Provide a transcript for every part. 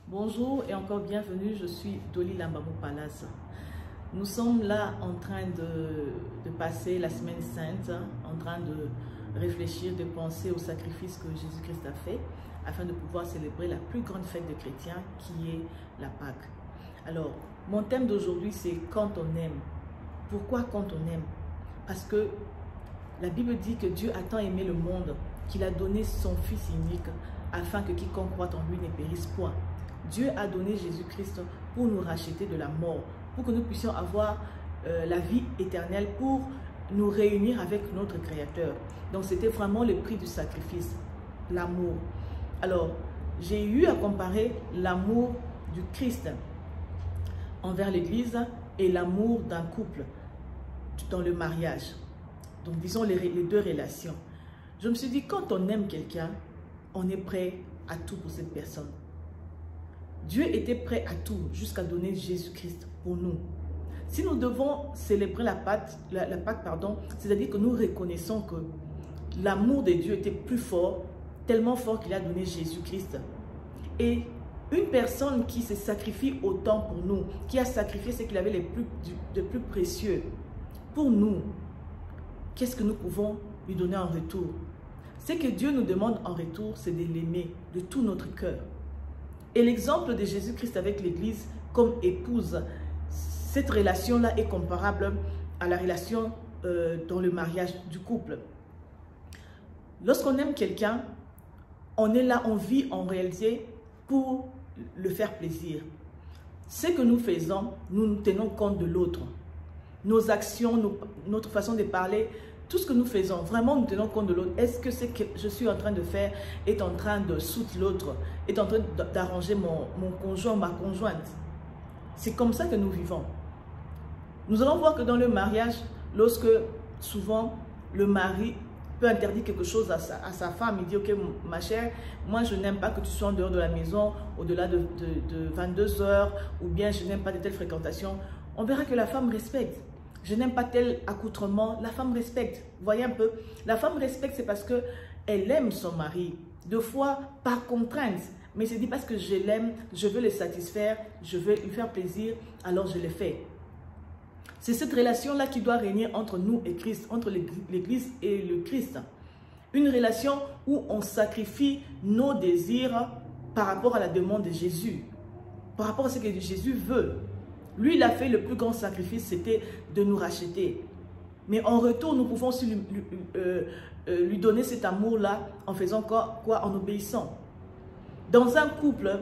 Bonjour et encore bienvenue, je suis Dolly Lambamou Palace. Nous sommes là en train de passer la semaine sainte, en train de réfléchir, de penser au sacrifice que Jésus-Christ a fait afin de pouvoir célébrer la plus grande fête des chrétiens qui est la Pâque. Alors, mon thème d'aujourd'hui c'est quand on aime. Pourquoi quand on aime? Parce que la Bible dit que Dieu a tant aimé le monde qu'il a donné son Fils unique afin que quiconque croit en lui ne périsse point. Dieu a donné Jésus-Christ pour nous racheter de la mort, pour que nous puissions avoir la vie éternelle, pour nous réunir avec notre Créateur. Donc c'était vraiment le prix du sacrifice, l'amour. Alors, j'ai eu à comparer l'amour du Christ envers l'Église et l'amour d'un couple dans le mariage. Donc disons les deux relations. Je me suis dit, quand on aime quelqu'un, on est prêt à tout pour cette personne. Dieu était prêt à tout jusqu'à donner Jésus-Christ pour nous. Si nous devons célébrer la Pâque, c'est-à-dire que nous reconnaissons que l'amour de Dieu était plus fort, tellement fort qu'il a donné Jésus-Christ. Et une personne qui se sacrifie autant pour nous, qui a sacrifié ce qu'il avait de plus précieux pour nous, qu'est-ce que nous pouvons lui donner en retour? Ce que Dieu nous demande en retour, c'est de l'aimer de tout notre cœur. Et l'exemple de Jésus-Christ avec l'Église comme épouse, cette relation-là est comparable à la relation dans le mariage du couple. Lorsqu'on aime quelqu'un, on est là, on vit en réalité pour le faire plaisir. Ce que nous faisons, nous tenons compte de l'autre. Nos actions, notre façon de parler, tout ce que nous faisons, vraiment nous tenons compte de l'autre. Est-ce que ce que je suis en train de faire est en train de soutenir l'autre, est en train d'arranger mon conjoint, ma conjointe? C'est comme ça que nous vivons. Nous allons voir que dans le mariage, lorsque souvent le mari peut interdire quelque chose à sa femme, il dit, ok ma chère, moi je n'aime pas que tu sois en dehors de la maison au-delà de 22 h, ou bien je n'aime pas de telles fréquentations. On verra que la femme respecte. Je n'aime pas tel accoutrement, la femme respecte. Vous voyez un peu? La femme respecte, c'est parce qu'elle aime son mari. Deux fois par contrainte. Mais c'est dit parce que je l'aime, je veux le satisfaire, je veux lui faire plaisir, alors je le fais. C'est cette relation-là qui doit régner entre nous et Christ, entre l'Église et le Christ. Une relation où on sacrifie nos désirs par rapport à la demande de Jésus, par rapport à ce que Jésus veut. Lui, il a fait le plus grand sacrifice, c'était de nous racheter. Mais en retour, nous pouvons aussi lui donner cet amour-là en faisant quoi? En obéissant. Dans un couple,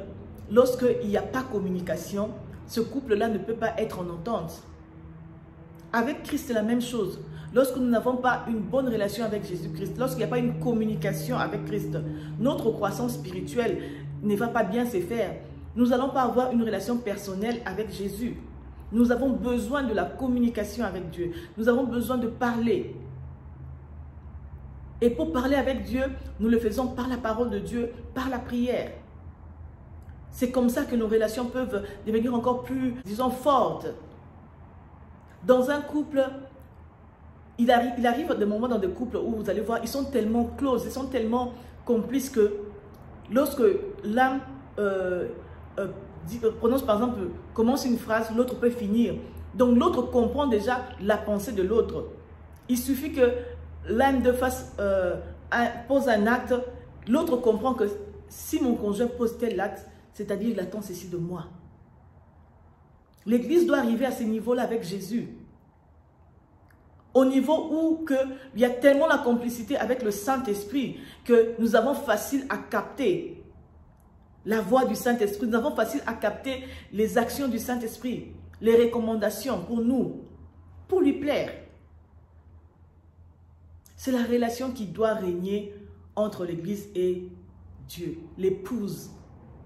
lorsqu'il n'y a pas communication, ce couple-là ne peut pas être en entente. Avec Christ, c'est la même chose. Lorsque nous n'avons pas une bonne relation avec Jésus-Christ, lorsqu'il n'y a pas une communication avec Christ, notre croissance spirituelle ne va pas bien se faire. Nous n'allons pas avoir une relation personnelle avec Jésus. Nous avons besoin de la communication avec Dieu. Nous avons besoin de parler. Et pour parler avec Dieu, nous le faisons par la parole de Dieu, par la prière. C'est comme ça que nos relations peuvent devenir encore plus, disons, fortes. Dans un couple, il arrive des moments dans des couples où vous allez voir, ils sont tellement close, ils sont tellement complices que lorsque l'un prononce par exemple, commence une phrase, l'autre peut finir. Donc l'autre comprend déjà la pensée de l'autre. Il suffit que l'un de pose un acte, l'autre comprend que si mon conjoint pose tel acte, c'est-à-dire il attend ceci de moi. L'Église doit arriver à ce niveau-là avec Jésus. Au niveau où il y a tellement la complicité avec le Saint-Esprit que nous avons facile à capter la voix du Saint-Esprit. Nous avons facile à capter les actions du Saint-Esprit, les recommandations pour nous, pour lui plaire. C'est la relation qui doit régner entre l'Église et Dieu, l'épouse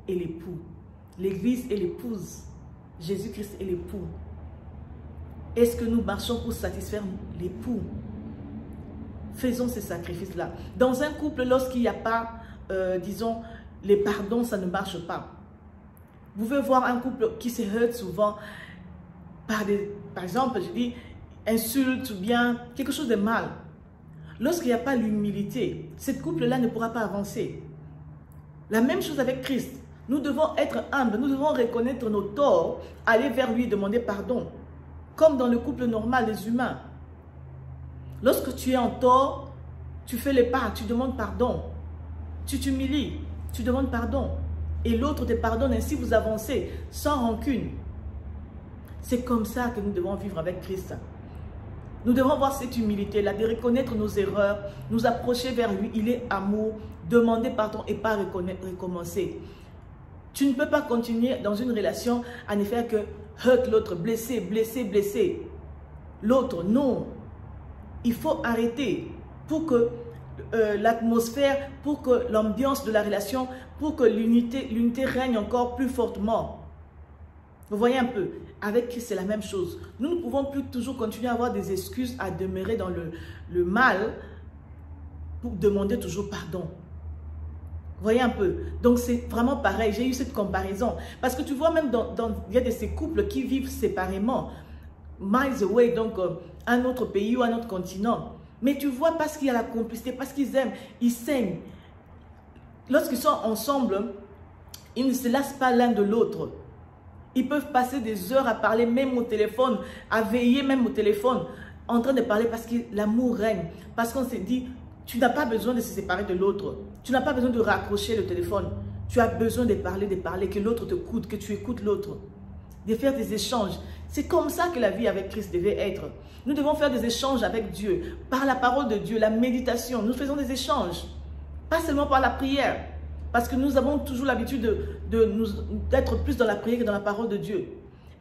et l'époux. L'Église et l'épouse, Jésus-Christ et l'époux. Est-ce que nous marchons pour satisfaire l'époux? Faisons ces sacrifices-là. Dans un couple, lorsqu'il n'y a pas, disons, les pardons, ça ne marche pas. Vous pouvez voir un couple qui se heurte souvent par exemple, je dis, insulte ou bien quelque chose de mal. Lorsqu'il n'y a pas l'humilité, ce couple-là ne pourra pas avancer. La même chose avec Christ. Nous devons être humbles, nous devons reconnaître nos torts, aller vers lui et demander pardon. Comme dans le couple normal des humains. Lorsque tu es en tort, tu fais les pas, tu demandes pardon. Tu t'humilies, tu demandes pardon. Et l'autre te pardonne, ainsi vous avancez, sans rancune. C'est comme ça que nous devons vivre avec Christ. Nous devons avoir cette humilité-là, de reconnaître nos erreurs, nous approcher vers lui. Il est amour, demander pardon et pas recommencer. Tu ne peux pas continuer dans une relation à ne faire que hurt l'autre, blesser, blesser, blesser. L'autre, non. Il faut arrêter pour que l'atmosphère, pour que l'ambiance de la relation, pour que l'unité règne encore plus fortement. Vous voyez un peu, avec Christ c'est la même chose. Nous ne pouvons plus toujours continuer à avoir des excuses, à demeurer dans le mal pour demander toujours pardon. Vous voyez un peu, donc c'est vraiment pareil, j'ai eu cette comparaison. Parce que tu vois même, il y a de ces couples qui vivent séparément, miles away, donc un autre pays ou un autre continent. Mais tu vois, parce qu'il y a la complicité, parce qu'ils aiment, ils s'aiment. Lorsqu'ils sont ensemble, ils ne se lassent pas l'un de l'autre. Ils peuvent passer des heures à parler, même au téléphone, à veiller même au téléphone, en train de parler parce que l'amour règne. Parce qu'on s'est dit, tu n'as pas besoin de se séparer de l'autre. Tu n'as pas besoin de raccrocher le téléphone. Tu as besoin de parler, que l'autre te écoute, que tu écoutes l'autre. De faire des échanges. C'est comme ça que la vie avec Christ devait être. Nous devons faire des échanges avec Dieu, par la parole de Dieu, la méditation. Nous faisons des échanges, pas seulement par la prière. Parce que nous avons toujours l'habitude d'être plus dans la prière que dans la parole de Dieu.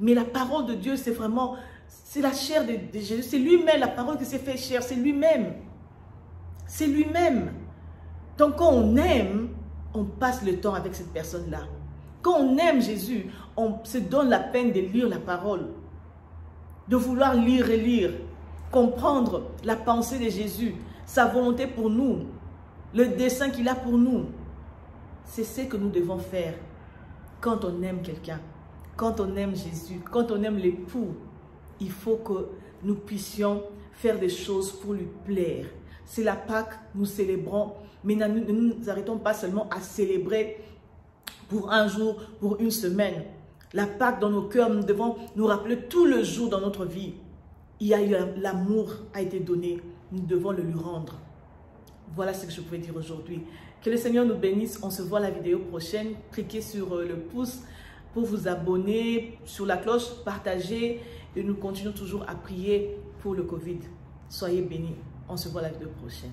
Mais la parole de Dieu, c'est vraiment, c'est la chair de Jésus. C'est lui-même, la parole qui s'est fait chair, c'est lui-même. C'est lui-même. Donc quand on aime, on passe le temps avec cette personne-là. Quand on aime Jésus, on se donne la peine de lire la parole. De vouloir lire et lire. Comprendre la pensée de Jésus, sa volonté pour nous, le dessein qu'il a pour nous. C'est ce que nous devons faire quand on aime quelqu'un, quand on aime Jésus, quand on aime l'époux. Il faut que nous puissions faire des choses pour lui plaire. C'est la Pâque, nous célébrons, mais ne nous arrêtons pas seulement à célébrer pour un jour, pour une semaine. La Pâque dans nos cœurs, nous devons nous rappeler tout le jour dans notre vie. Il y a eu l'amour a été donné, nous devons le lui rendre. Voilà ce que je pouvais dire aujourd'hui. Que le Seigneur nous bénisse. On se voit la vidéo prochaine. Cliquez sur le pouce pour vous abonner, sur la cloche, partagez. Et nous continuons toujours à prier pour le Covid. Soyez bénis. On se voit la vidéo prochaine.